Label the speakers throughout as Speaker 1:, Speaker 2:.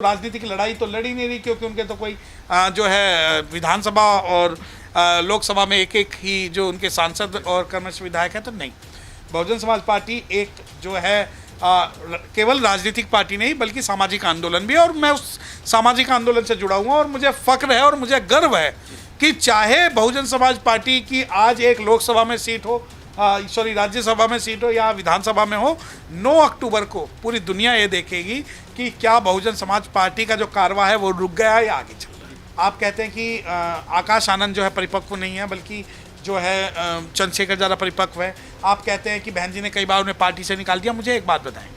Speaker 1: राजनीतिक लड़ाई तो लड़ी नहीं रही, क्योंकि उनके तो कोई जो है विधानसभा और लोकसभा में एक एक ही जो उनके सांसद और कर्मश विधायक है। तो नहीं, बहुजन समाज पार्टी एक जो है केवल राजनीतिक पार्टी नहीं बल्कि सामाजिक आंदोलन भी है, और मैं उस सामाजिक आंदोलन से जुड़ा हुआ और मुझे फ़ख्र है और मुझे गर्व है कि चाहे बहुजन समाज पार्टी की आज एक लोकसभा में सीट हो, राज्यसभा में सीट हो या विधानसभा में हो, 9 अक्टूबर को पूरी दुनिया ये देखेगी कि क्या बहुजन समाज पार्टी का जो कारवा है वो रुक गया है या आगे चल रहा है। आप कहते हैं कि आकाश आनंद जो है परिपक्व नहीं है, बल्कि जो है चंद्रशेखर ज़्यादा परिपक्व है। आप कहते हैं कि बहन जी ने कई बार उन्हें पार्टी से निकाल दिया। मुझे एक बात बताएं,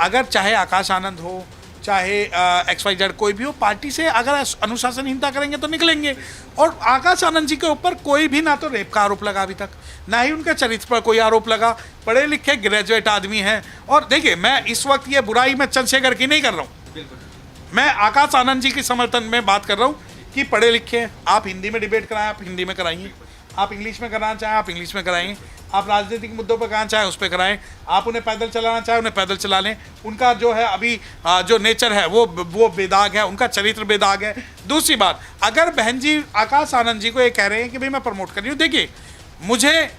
Speaker 1: अगर चाहे आकाश आनंद हो, चाहे XYZ कोई भी हो, पार्टी से अगर अनुशासनहीनता करेंगे तो निकलेंगे। और आकाश आनंद जी के ऊपर कोई भी ना तो रेप का आरोप लगा अभी तक, ना ही उनके चरित्र पर कोई आरोप लगा। पढ़े लिखे ग्रेजुएट आदमी हैं। और देखिए, मैं इस वक्त ये बुराई मैं चंद्रशेखर की नहीं कर रहा हूँ, मैं आकाश आनंद जी के समर्थन में बात कर रहा हूँ कि पढ़े लिखे हैं। आप हिंदी में डिबेट कराएं, आप हिंदी में कराइए। आप इंग्लिश में कराना चाहें, आप इंग्लिश में कराएं। आप राजनीतिक मुद्दों पर कराना चाहें, उस पर कराएं। आप उन्हें पैदल चलाना चाहें, उन्हें पैदल चला लें। उनका जो है अभी जो नेचर है वो बेदाग है, उनका चरित्र बेदाग है। दूसरी बात, अगर बहन जी आकाश आनंद जी को ये कह रहे हैं कि भाई मैं प्रमोट कर रही हूँ, देखिए मुझे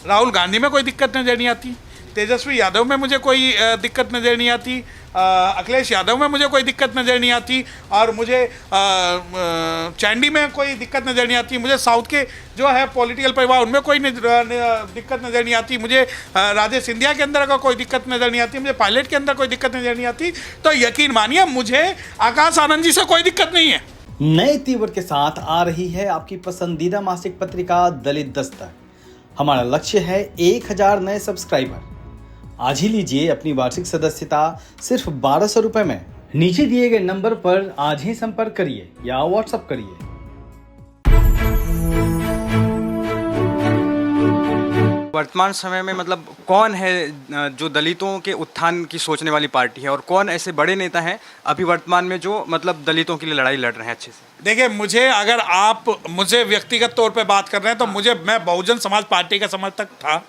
Speaker 1: राहुल गांधी में कोई दिक्कत नजर नहीं आती, तेजस्वी यादव में मुझे कोई दिक्कत नज़र नहीं आती, अखिलेश यादव में मुझे कोई दिक्कत नज़र नहीं आती, और मुझे चैंडी में कोई दिक्कत नज़र नहीं आती, मुझे साउथ के जो है पॉलिटिकल परिवार उनमें कोई दिक्कत नज़र नहीं आती, मुझे राजेश सिंधिया के अंदर का कोई दिक्कत नज़र नहीं आती, मुझे पायलट के अंदर कोई दिक्कत नज़र नहीं आती। तो यकीन मानिए मुझे आकाश आनंद जी से कोई दिक्कत नहीं है।
Speaker 2: नए तीव्र के साथ आ रही है आपकी पसंदीदा मासिक पत्रिका दलित दस्तक। हमारा लक्ष्य है 1000 नए सब्सक्राइबर। आज ही लीजिए अपनी वार्षिक सदस्यता सिर्फ 1200 रुपए में। नीचे दिए गए नंबर पर आज ही संपर्क करिए या व्हाट्सएप करिए।
Speaker 3: वर्तमान समय में मतलब कौन है जो दलितों के उत्थान की सोचने वाली पार्टी है, और कौन ऐसे बड़े नेता हैं अभी वर्तमान में जो मतलब दलितों के लिए लड़ाई लड़ रहे हैं अच्छे से?
Speaker 1: देखिए, मुझे अगर आप मुझे व्यक्तिगत तौर पे बात कर रहे हैं तो मैं बहुजन समाज पार्टी का समर्थक था,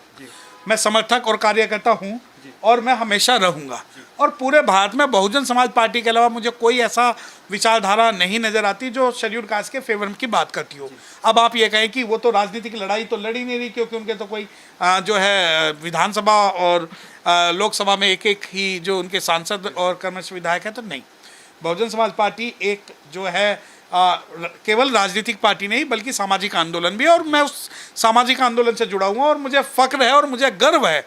Speaker 1: मैं समर्थक और कार्यकर्ता हूं, और मैं हमेशा रहूंगा। और पूरे भारत में बहुजन समाज पार्टी के अलावा मुझे कोई ऐसा विचारधारा नहीं नज़र आती जो शेड्यूल कास्ट के फेवर की बात करती हो। अब आप ये कहें कि वो तो राजनीतिक लड़ाई तो लड़ी नहीं रही, क्योंकि उनके तो कोई जो है विधानसभा और लोकसभा में एक एक ही जो उनके सांसद और कर्मश विधायक है। तो नहीं, बहुजन समाज पार्टी एक जो है केवल राजनीतिक पार्टी नहीं बल्कि सामाजिक आंदोलन भी है, और मैं उस सामाजिक आंदोलन से जुड़ा हुआ और मुझे फ़ख्र है और मुझे गर्व है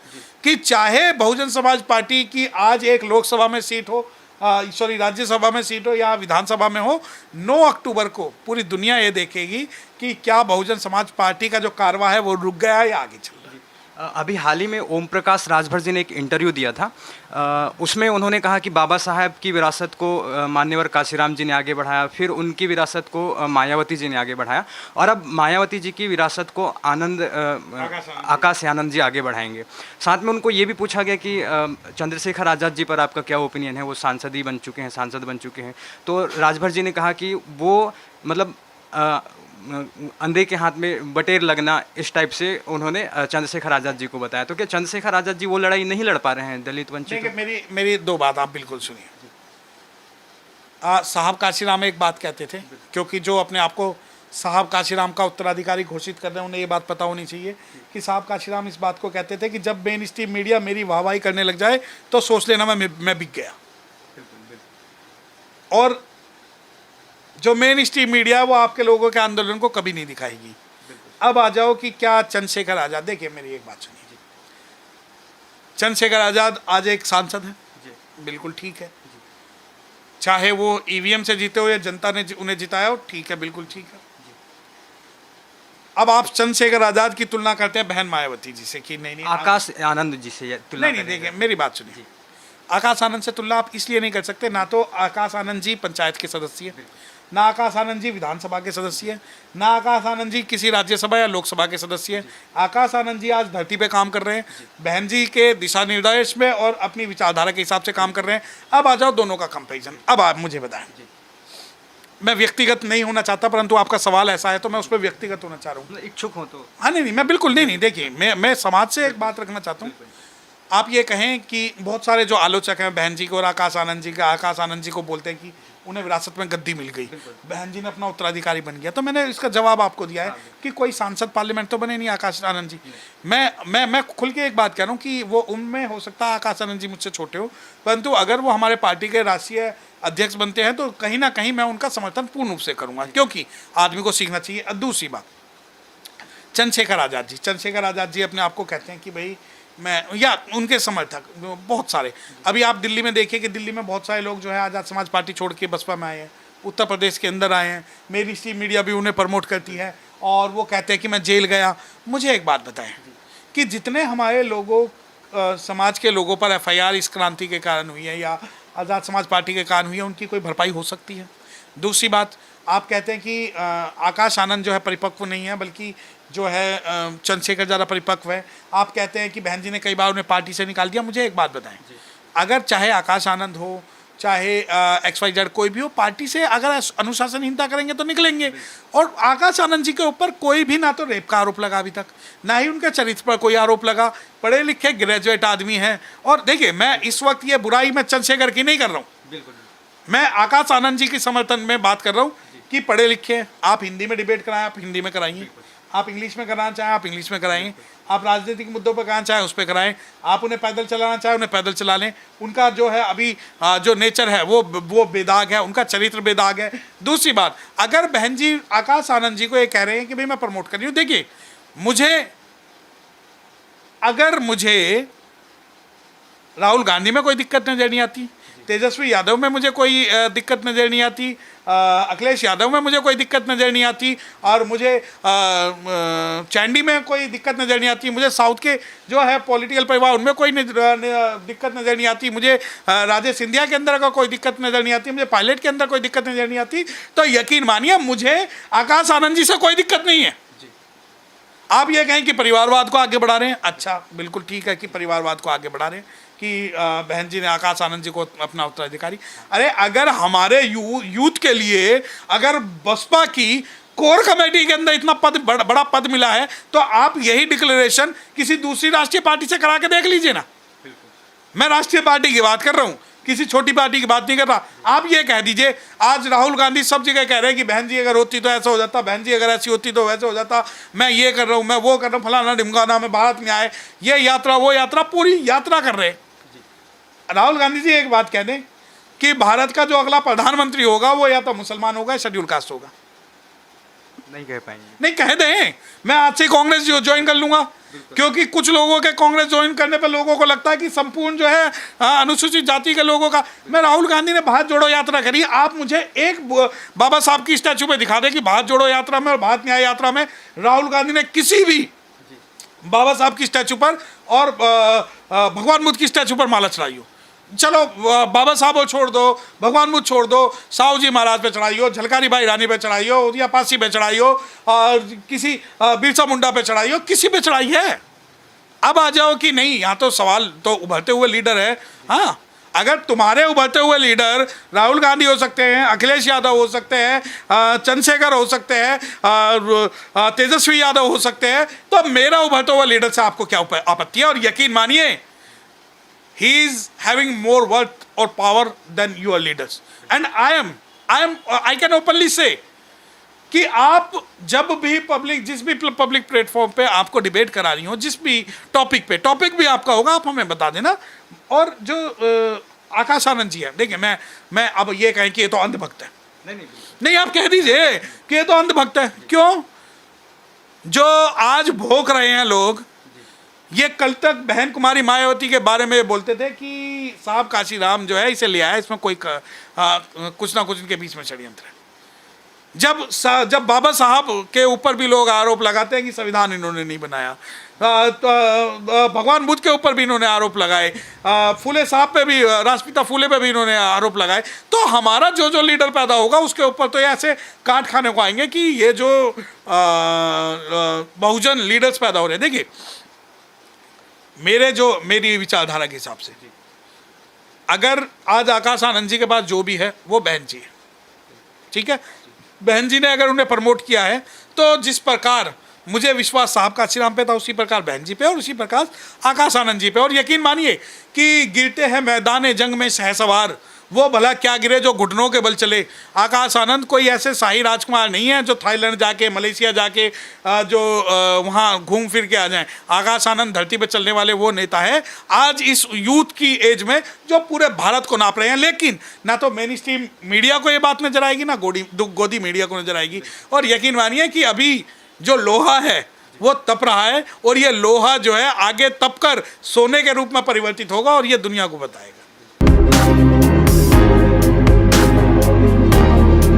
Speaker 1: कि चाहे बहुजन समाज पार्टी की आज एक लोकसभा में सीट हो, राज्यसभा में सीट हो या विधानसभा में हो, 9 अक्टूबर को पूरी दुनिया ये देखेगी कि क्या बहुजन समाज पार्टी का जो कारवा है वो रुक गया है या आगे चल रहा है।
Speaker 3: अभी हाल ही में ओम प्रकाश राजभर जी ने एक इंटरव्यू दिया था, उसमें उन्होंने कहा कि बाबा साहब की विरासत को मान्यवर काशीराम जी ने आगे बढ़ाया, फिर उनकी विरासत को मायावती जी ने आगे बढ़ाया, और अब मायावती जी की विरासत को आकाश आनंद जी आगे बढ़ाएंगे। साथ में उनको ये भी पूछा गया कि चंद्रशेखर आज़ाद जी पर आपका क्या ओपिनियन है, वो सांसद ही बन चुके हैं, सांसद बन चुके हैं। तो राजभर जी ने कहा कि वो मतलब अंधे के हाथ में बटेर लगना, इस टाइप से उन्होंने चंद्रशेखर आज़ाद जी को बताया। तो क्या चंद्रशेखर आज़ाद जी वो लड़ाई नहीं लड़ पा रहे हैं दलित वंचित?
Speaker 1: मेरी 2 बात आप बिल्कुल सुनिए। साहब काशीराम एक बात कहते थे, क्योंकि जो अपने आप को साहब काशीराम का उत्तराधिकारी घोषित कर रहे हैं उन्हें ये बात पता होनी चाहिए कि साहब काशीराम इस बात को कहते थे कि जब मेन स्ट्रीम मीडिया मेरी वाहवाही करने लग जाए तो सोच लेना मैं बिक गया। और जो मेन स्ट्रीम मीडिया है वो आपके लोगों के आंदोलन को कभी नहीं दिखाएगी। अब आ जाओ कि क्या चंद्रशेखर आज़ाद, देखिए मेरी एक बात सुनिए, चंद्रशेखर आज़ाद आज एक सांसद हैं, बिल्कुल ठीक है। चाहे वो EVM से जीते हो या जनता ने उन्हें जिताया हो, ठीक है, बिल्कुल ठीक है। अब आप चंद्रशेखर आज़ाद की तुलना करते हैं बहन मायावती जी से कि नहीं
Speaker 3: आकाश आनंद जी से तुलना
Speaker 1: नहीं, देखिए मेरी बात सुनिए, आकाश आनंद से तुलना आप इसलिए नहीं कर सकते, ना तो आकाश आनंद जी पंचायत के सदस्य हैं, ना आकाश आनंद जी विधानसभा के सदस्य हैं, ना आकाश आनंद जी किसी राज्यसभा या लोकसभा के सदस्य हैं। आकाश आनंद जी आज धरती पे काम कर रहे हैं, बहन जी के दिशा निर्देश में और अपनी विचारधारा के हिसाब से काम कर रहे हैं। अब आ जाओ दोनों का कंपैरिजन। अब आप मुझे बताएं, मैं व्यक्तिगत नहीं होना चाहता, परंतु आपका सवाल ऐसा है तो मैं उस पर व्यक्तिगत होना चाह रहा हूँ।
Speaker 3: इच्छुक हो तो?
Speaker 1: हाँ, नहीं, मैं बिल्कुल नहीं, देखिए मैं समाज से एक बात रखना चाहता हूँ। आप ये कहें कि बहुत सारे जो आलोचक हैं बहन जी को और आकाश आनंद जी को बोलते हैं कि उन्हें विरासत में गद्दी मिल गई, बहन जी ने अपना उत्तराधिकारी बन गया। तो मैंने इसका जवाब आपको दिया है कि कोई सांसद पार्लियामेंट तो बने नहीं आकाश आनंद जी। मैं खुल के एक बात कह रहा हूँ कि वो उनमें हो सकता है आकाश आनंद जी मुझसे छोटे हो, परंतु अगर वो हमारे पार्टी के राष्ट्रीय अध्यक्ष बनते हैं तो कहीं ना कहीं मैं उनका समर्थन पूर्ण रूप से करूँगा, क्योंकि आदमी को सीखना चाहिए। दूसरी बात, चंद्रशेखर आज़ाद जी अपने आप को कहते हैं कि भाई मैं, या उनके समर्थक बहुत सारे, अभी आप दिल्ली में देखिए कि दिल्ली में बहुत सारे लोग जो है आज़ाद समाज पार्टी छोड़ के बसपा में आए हैं, उत्तर प्रदेश के अंदर आए हैं, मेरी स्ट्रीम मीडिया भी उन्हें प्रमोट करती है और वो कहते हैं कि मैं जेल गया। मुझे एक बात बताएं कि जितने हमारे लोगों समाज के लोगों पर FIR इस क्रांति के कारण हुई है या आज़ाद समाज पार्टी के कारण हुई है, उनकी कोई भरपाई हो सकती है। दूसरी बात, आप कहते हैं कि आकाश आनंद जो है परिपक्व नहीं है, बल्कि जो है चंद्रशेखर ज़्यादा परिपक्व है। आप कहते हैं कि बहन जी ने कई बार उन्हें पार्टी से निकाल दिया। मुझे एक बात बताएं, अगर चाहे आकाश आनंद हो चाहे XYZ कोई भी हो, पार्टी से अगर अनुशासनहीनता करेंगे तो निकलेंगे। और आकाश आनंद जी के ऊपर कोई भी ना तो रेप का आरोप लगा अभी तक, ना ही उनके चरित्र पर कोई आरोप लगा, पढ़े लिखे ग्रेजुएट आदमी हैं। और देखिए, मैं इस वक्त ये बुराई मैं चंद्रशेखर की नहीं कर रहा हूँ,
Speaker 3: बिल्कुल
Speaker 1: मैं आकाश आनंद जी के समर्थन में बात कर रहा हूँ कि पढ़े लिखे, आप हिंदी में डिबेट कराएं, आप हिंदी में कराइए, आप इंग्लिश में कराना चाहें आप इंग्लिश में कराएं, आप राजनीतिक मुद्दों पर कराना चाहें उस पर कराएं, आप उन्हें पैदल चलाना चाहें उन्हें पैदल चला लें। उनका जो है अभी जो नेचर है वो बेदाग है, उनका चरित्र बेदाग है। दूसरी बात, अगर बहन जी आकाश आनंद जी को ये कह रहे हैं कि भाई मैं प्रमोट कर रही हूँ, देखिए मुझे राहुल गांधी में कोई दिक्कत नजर नहीं आती, तेजस्वी यादव में मुझे कोई दिक्कत नज़र नहीं आती, अखिलेश यादव में मुझे कोई दिक्कत नज़र नहीं आती, और मुझे चैंडी में कोई दिक्कत नज़र नहीं आती, मुझे साउथ के जो है पॉलिटिकल परिवार उनमें कोई दिक्कत नज़र नहीं आती, मुझे राजेश सिंधिया के अंदर का कोई दिक्कत नज़र नहीं आती, मुझे पायलट के अंदर कोई दिक्कत नज़र नहीं आती। तो यकीन मानिए मुझे आकाश आनंद जी से कोई दिक्कत नहीं है। आप ये कहें कि परिवारवाद को आगे बढ़ा रहे हैं, अच्छा बिल्कुल ठीक है कि परिवारवाद को आगे बढ़ा रहे हैं कि बहन जी ने आकाश आनंद जी को अपना उत्तराधिकारी। अरे अगर हमारे यूथ के लिए अगर बसपा की कोर कमेटी के अंदर इतना बड़ा पद मिला है, तो आप यही डिक्लेरेशन किसी दूसरी राष्ट्रीय पार्टी से करा के देख लीजिए ना। मैं राष्ट्रीय पार्टी की बात कर रहा हूँ, किसी छोटी पार्टी की बात नहीं कर रहा। आप ये कह दीजिए, आज राहुल गांधी सब जगह कह रहे हैं कि बहन जी अगर होती तो ऐसा हो जाता, बहन जी अगर ऐसी होती तो वैसे हो जाता, मैं ये कर रहा हूँ, मैं वो कर रहा हूँ, फलाना ढिमकाना, मैं भारत में आए, ये यात्रा वो यात्रा, पूरी यात्रा कर रहे हैं। राहुल गांधी जी एक बात कह दें कि भारत का जो अगला प्रधानमंत्री होगा वो या तो मुसलमान होगा या शेड्यूल कास्ट होगा,
Speaker 3: नहीं कह पाएंगे।
Speaker 1: नहीं कह दें, मैं आज से कांग्रेस ज्वाइन कर लूंगा, क्योंकि कुछ लोगों के कांग्रेस ज्वाइन करने पर लोगों को लगता है कि संपूर्ण जो है अनुसूचित जाति के लोगों का। मैं राहुल गांधी ने भारत जोड़ो यात्रा करी, आप मुझे एक बाबा साहब की स्टैचू पे दिखा दें कि भारत जोड़ो यात्रा में और भारत न्याय यात्रा में राहुल गांधी ने किसी भी बाबा साहब की स्टैचू पर और भगवान बुद्ध की स्टैचू पर माला चढ़ाई हो। चलो बाबा साहब को छोड़ दो, भगवान बुद्ध छोड़ दो, साहू जी महाराज पे चढ़ाई हो, झलकारी भाई रानी पे चढ़ाई हो, या पासी पे चढ़ाई हो, और किसी बिरसा मुंडा पे चढ़ाई हो, किसी पे चढ़ाई है। अब आ जाओ कि नहीं, यहाँ तो सवाल तो उभरते हुए लीडर है। हाँ, अगर तुम्हारे उभरते हुए लीडर राहुल गांधी हो सकते हैं, अखिलेश यादव हो सकते हैं, चंद्रशेखर हो सकते हैं, तेजस्वी यादव हो सकते हैं, तो मेरा उभरते हुआ लीडर से आपको क्या आपत्ति है? और यकीन मानिए, he is having more worth or power than your leaders, and I can openly say कि आप जब भी जिस भी पब्लिक प्लेटफॉर्म पे आपको डिबेट करा रही हो, जिस भी टॉपिक भी आपका होगा, आप हमें बता देना। और जो आकाश आनंद जी है, देखिए मैं अब ये कहें कि ये तो अंधभक्त है, नहीं आप कह दीजिए कि ये तो अंधभक्त है। क्यों? जो आज भोग रहे हैं लोग, ये कल तक बहन कुमारी मायावती के बारे में बोलते थे कि साहब काशीराम जो है इसे ले आया, इसमें कोई कुछ ना कुछ इनके बीच में षड्यंत्र है। जब बाबा साहब के ऊपर भी लोग आरोप लगाते हैं कि संविधान इन्होंने नहीं बनाया, तो भगवान बुद्ध के ऊपर भी इन्होंने आरोप लगाए, फूले साहब पे भी, राष्ट्रपिता फूले पे भी इन्होंने आरोप लगाए, तो हमारा जो लीडर पैदा होगा उसके ऊपर तो ऐसे काट खाने को आएंगे कि ये जो बहुजन लीडर्स पैदा हो रहे हैं। देखिए, मेरी विचारधारा के हिसाब से अगर आज आकाश आनंद जी के पास जो भी है वो बहन जी है, ठीक है, बहन जी ने अगर उन्हें प्रमोट किया है, तो जिस प्रकार मुझे विश्वास साहब काशीराम पे था, उसी प्रकार बहन जी पे और उसी प्रकार आकाश आनंद जी पे। और यकीन मानिए कि गिरते हैं मैदान जंग में सहसवार, वो भला क्या गिरे जो घुटनों के बल चले। आकाश आनंद कोई ऐसे शाही राजकुमार नहीं है जो थाईलैंड जाके, मलेशिया जाके जो वहाँ घूम फिर के आ जाएं। आकाश आनंद धरती पे चलने वाले वो नेता है आज इस यूथ की एज में जो पूरे भारत को नाप रहे हैं। लेकिन ना तो मेन स्ट्रीम मीडिया को ये बात नजर आएगी, ना गोदी मीडिया को नजर आएगी। और यकीन मानिए कि अभी जो लोहा है वो तप रहा है और ये लोहा जो है आगे तपकर सोने के रूप में परिवर्तित होगा और ये दुनिया को बताएगा।